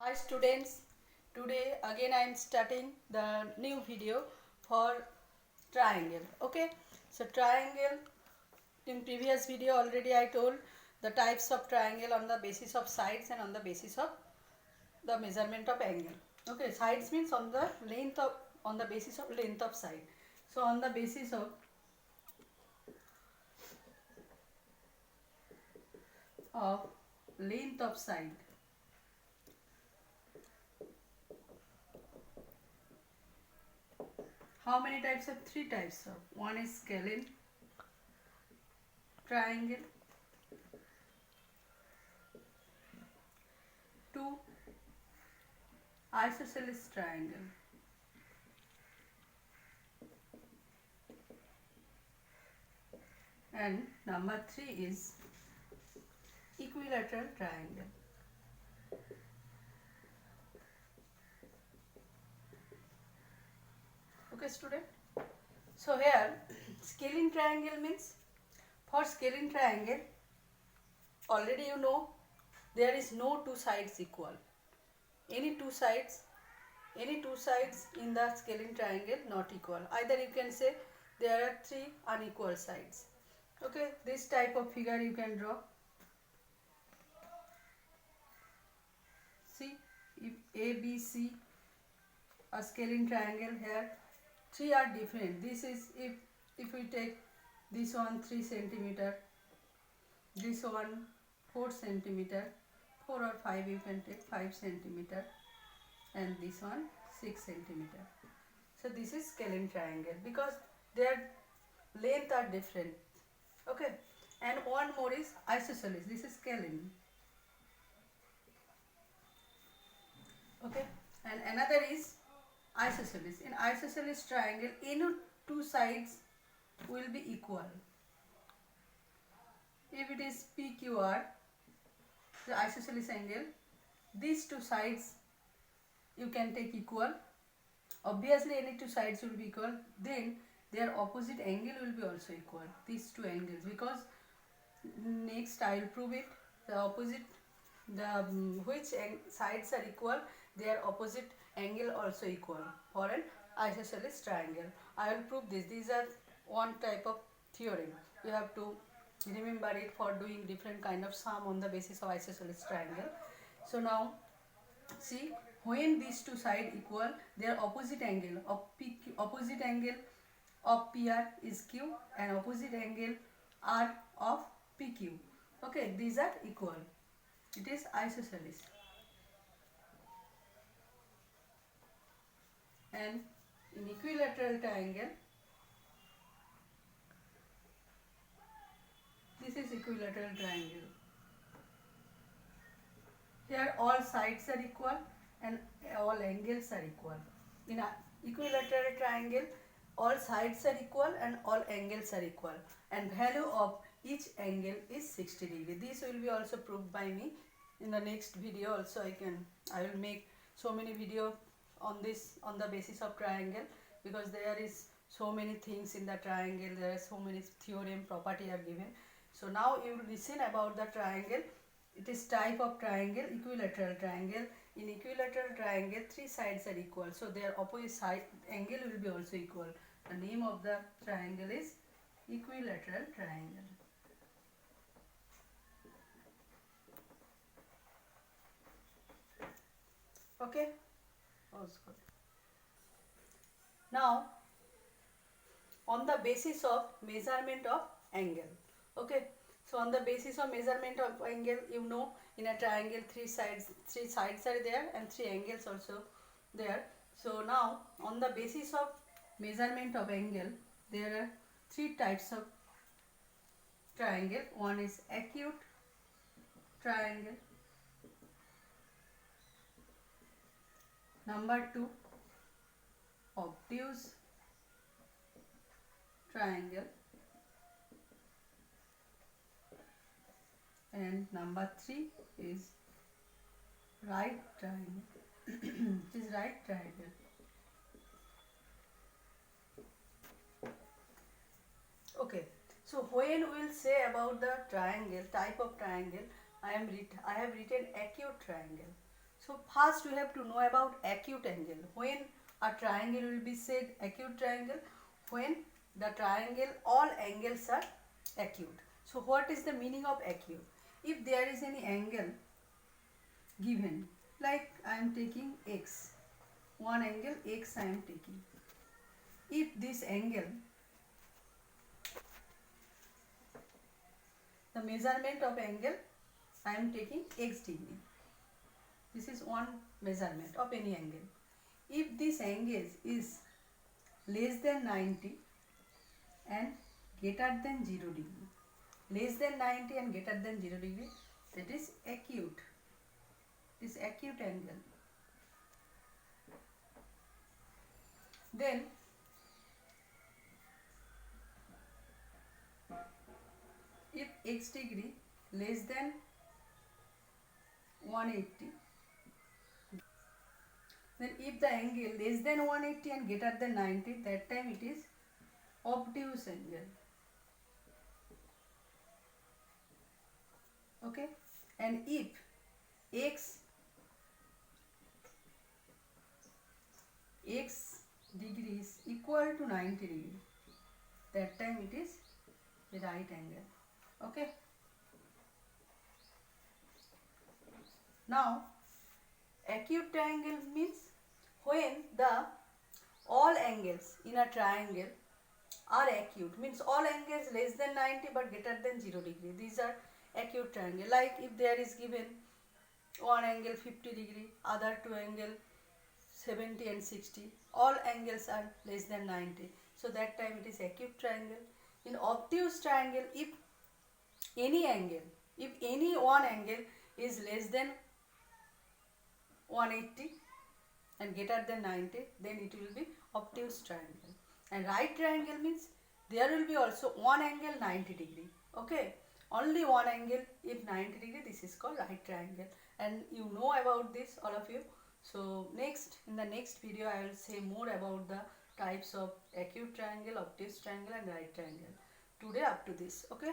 Hi students, today again I am starting the new video for triangle. Okay, so triangle, in previous video already I told the types of triangle on the basis of sides and on the basis of the measurement of angle. Okay, sides means on the length of, on the basis of length of side. So on the basis of length of side, how many types of? Three types of. One is scalene triangle, two isosceles triangle, and number three is equilateral triangle. Okay student, so here scalene triangle means, for scalene triangle already you know there is no two sides equal. Any two sides, any two sides in the scalene triangle not equal. Either you can say there are three unequal sides. Okay, this type of figure you can draw. See, if A, B, C, a scalene triangle, here three are different. This is if we take this one 3 centimeter, this one 4 centimeter, 4 or 5 you can take 5 centimeter, and this one 6 centimeter. So this is scalene triangle because their length are different. Okay, and one more is isosceles. This is scalene. Okay, and another is isosceles. In isosceles triangle, any two sides will be equal. If it is PQR, the isosceles angle, these two sides you can take equal. Obviously any two sides will be equal, then their opposite angle will be also equal, these two angles, because next I will prove it. The opposite, the which sides are equal, their opposite angle also equal for an isosceles triangle. I will prove this. These are one type of theorem. You have to remember it for doing different kind of sum on the basis of isosceles triangle. So now see, when these two sides equal, their opposite angle of PR is Q, and opposite angle R of PQ. Okay, these are equal. It is isosceles. And in equilateral triangle, this is equilateral triangle. Here all sides are equal and all angles are equal. In a equilateral triangle, all sides are equal and all angles are equal, and value of each angle is 60 degree. This will be also proved by me in the next video. Also I will make so many video on this, on the basis of triangle, because there is so many things in the triangle, there are so many theorem property are given. So now you will listen about the triangle. It is type of triangle, equilateral triangle. In equilateral triangle, three sides are equal, so their opposite side angle will be also equal. The name of the triangle is equilateral triangle. Okay. Now, on the basis of measurement of angle. Okay. So on the basis of measurement of angle, you know, in a triangle three sides are there and three angles also there. So now on the basis of measurement of angle, there are three types of triangle. One is acute triangle. Number two, obtuse triangle. And number three is right triangle. It is right triangle. Okay, so when we will say about the triangle, type of triangle, I have written acute triangle. So first we have to know about acute angle. When a triangle will be said acute triangle, when the triangle all angles are acute. So what is the meaning of acute? If there is any angle given, like I am taking x, one angle x I am taking. If this angle, the measurement of angle I am taking x degree. This is one measurement of any angle. If this angle is less than 90 and greater than 0 degree, less than 90 and greater than 0 degree, that is acute. This acute angle. Then if x degree less than 180, then if the angle less than 180 and greater than 90, that time it is obtuse angle. Okay, and if x degree is equal to 90 degree, that time it is the right angle. Okay, now acute triangle means when the all angles in a triangle are acute, means all angles less than 90 but greater than 0 degree. These are acute triangle. Like if there is given one angle 50 degree, other two angle 70 and 60, all angles are less than 90. So that time it is acute triangle. In obtuse triangle, if any angle, if any one angle is less than 180 and greater than 90, then it will be obtuse triangle. And right triangle means there will be also one angle 90 degree. Okay, only one angle if 90 degree, this is called right triangle. And you know about this, all of you. So in the next video I will say more about the types of acute triangle, obtuse triangle and right triangle. Today up to this. Okay.